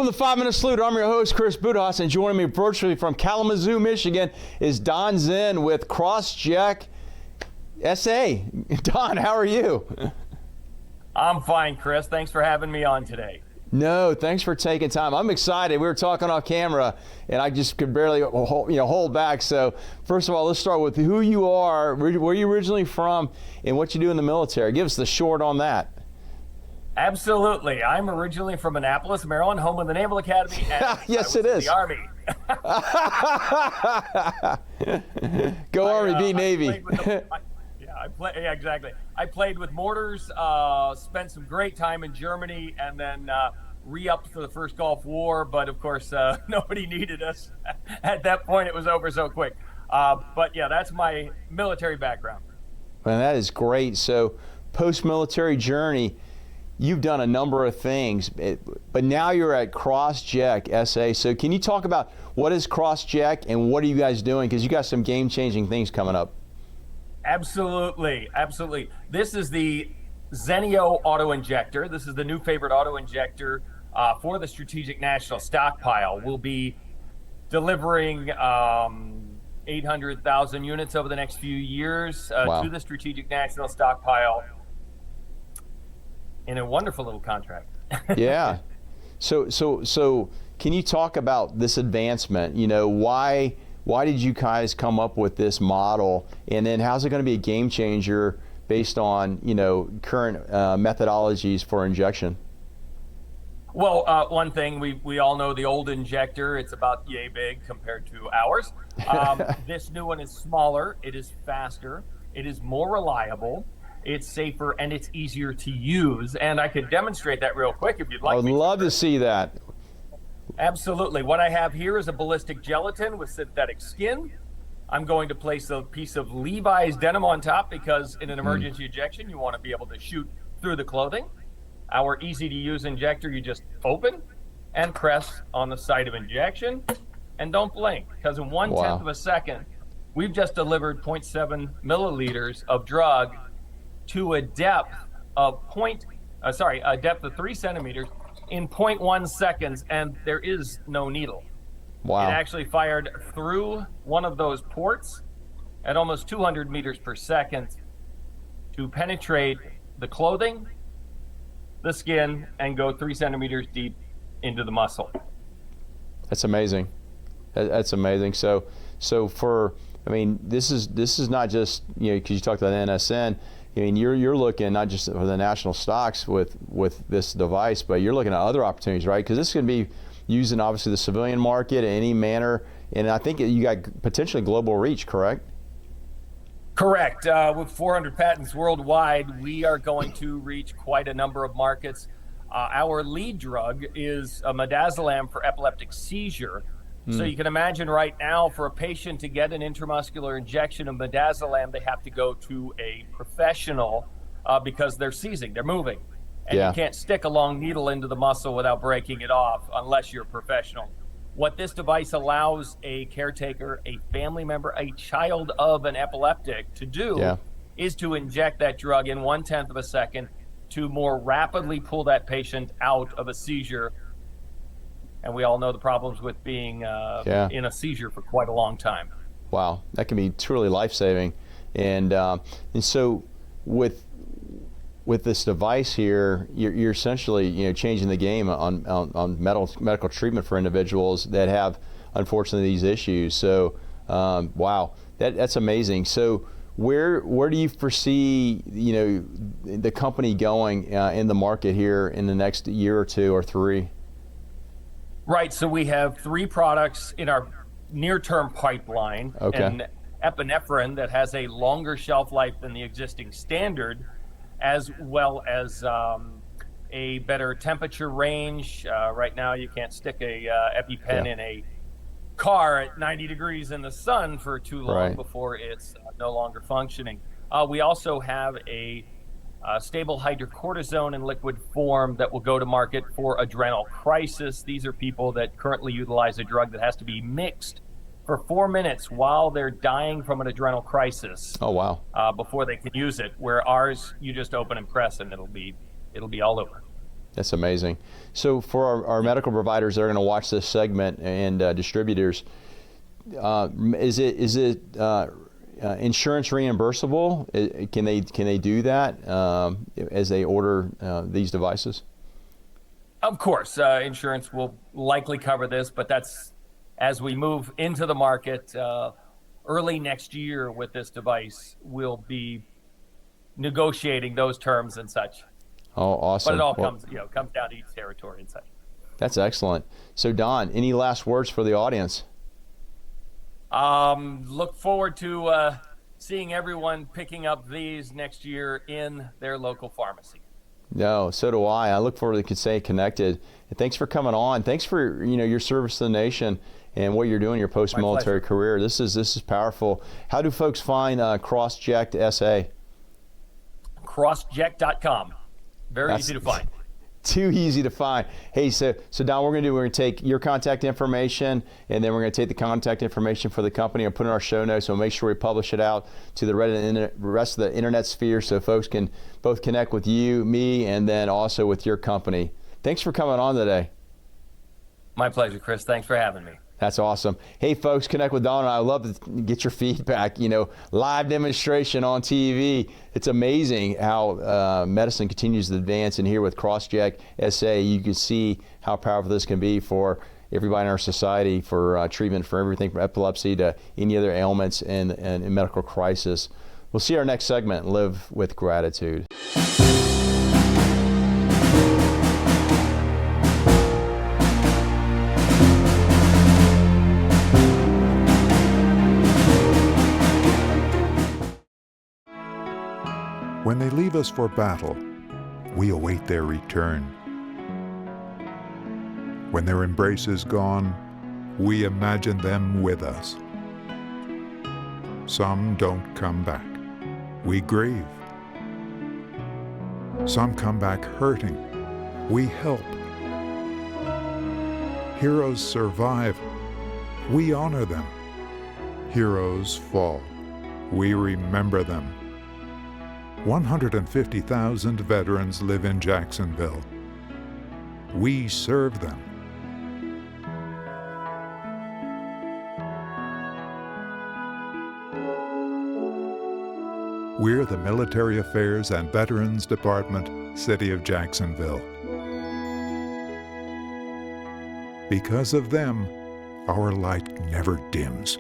Welcome to 5 Minute Salute. I'm your host, Chris Budihas, and joining me virtually from Kalamazoo, Michigan is Don Zinn with Crossject SA. Don, how are you? I'm fine, Chris. Thanks for having me on today. No, thanks for taking time. I'm excited. We were talking off camera, and I just could barely hold back. So, first of all, let's start with who you are, where you originally from, and what you do in the military. Give us the short on that. Absolutely. I'm originally from Annapolis, Maryland, home of the Naval Academy. And yes, it is. The Army. Go Army, beat Navy. Exactly. I played with mortars, spent some great time in Germany, and then re-upped for the first Gulf War. But of course, nobody needed us. At that point, it was over so quick. But yeah, that's my military background. Man, that is great. So, post-military journey, you've done a number of things, but now you're at Crossject SA. So can you talk about what is Crossject and what are you guys doing? Because you got some game-changing things coming up. Absolutely. This is the Zenio auto injector. This is the new favorite auto injector for the Strategic National Stockpile. We'll be delivering 800,000 units over the next few years to the Strategic National Stockpile in a wonderful little contract. Yeah. So can you talk about this advancement? You know, why did you guys come up with this model, and then how's it going to be a game changer based on, you know, current methodologies for injection? Well, one thing, we all know the old injector, it's about yay big compared to ours. This new one is smaller, it is faster, it is more reliable, it's safer, and it's easier to use. And I could demonstrate that real quick if you'd like. I would love to see that. Absolutely. What I have here is a ballistic gelatin with synthetic skin. I'm going to place a piece of Levi's denim on top because in an emergency injection, you want to be able to shoot through the clothing. Our easy-to-use injector, you just open and press on the site of injection, and don't blink, because in 1/10 of a second, we've just delivered 0.7 milliliters of drug to a depth of 3 centimeters in 0.1 seconds, and there is no needle. Wow. It actually fired through one of those ports at almost 200 meters per second to penetrate the clothing, the skin, and go 3 centimeters deep into the muscle. That's amazing. That's amazing. So for, I mean, this is not just, you know, because you talked about NSN. I mean, you're looking not just for the national stocks with this device, but you're looking at other opportunities, right? Because this can be used in obviously the civilian market in any manner, and I think you got potentially global reach, correct? Correct. With 400 patents worldwide, we are going to reach quite a number of markets. Our lead drug is a midazolam for epileptic seizure. So you can imagine right now, for a patient to get an intramuscular injection of midazolam, they have to go to a professional because they're seizing, they're moving. And you can't stick a long needle into the muscle without breaking it off unless you're a professional. What this device allows a caretaker, a family member, a child of an epileptic to do is to inject that drug in 1/10 of a second to more rapidly pull that patient out of a seizure. And we all know the problems with being in a seizure for quite a long time. Wow, that can be truly life-saving. And so with this device here, you're essentially, you know, changing the game on medical treatment for individuals that have, unfortunately, these issues. So, wow, that's amazing. So, where do you foresee, you know, the company going in the market here in the next year or two or three? Right. So we have 3 products in our near-term pipeline. An epinephrine that has a longer shelf life than the existing standard, as well as a better temperature range. Right now, you can't stick a EpiPen in a car at 90 degrees in the sun for too long before it's no longer functioning. We also have a stable hydrocortisone in liquid form that will go to market for adrenal crisis. These are people that currently utilize a drug that has to be mixed for 4 minutes while they're dying from an adrenal crisis. Oh, wow. Before they can use it, where ours, you just open and press and it'll be all over. That's amazing. So for our medical providers that are going to watch this segment and distributors, is it insurance reimbursable? Can they do that as they order these devices? Of course, insurance will likely cover this, but that's as we move into the market early next year with this device, we'll be negotiating those terms and such. Oh, awesome. But it all comes down to each territory and such. That's excellent. So Don, any last words for the audience? Look forward to seeing everyone picking up these next year in their local pharmacy. No, so do I. I look forward to staying connected. And thanks for coming on. Thanks for your service to the nation and what you're doing in your post-military career. This is powerful. How do folks find Crossject SA? Crossject.com. Very easy to find. Too easy to find. Hey, so Don, we're going to take your contact information, and then we're going to take the contact information for the company and put it in our show notes. So we'll make sure we publish it out to the rest of the internet sphere, so folks can both connect with you, me, and then also with your company. Thanks for coming on today. My pleasure, Chris. Thanks for having me. That's awesome. Hey, folks, connect with Don. I love to get your feedback. Live demonstration on TV. It's amazing how medicine continues to advance. And here with Crossject SA, you can see how powerful this can be for everybody in our society for treatment for everything from epilepsy to any other ailments and medical crisis. We'll see our next segment, Live with Gratitude. When they leave us for battle, we await their return. When their embrace is gone, we imagine them with us. Some don't come back. We grieve. Some come back hurting. We help. Heroes survive. We honor them. Heroes fall. We remember them. 150,000 veterans live in Jacksonville. We serve them. We're the Military Affairs and Veterans Department, City of Jacksonville. Because of them, our light never dims.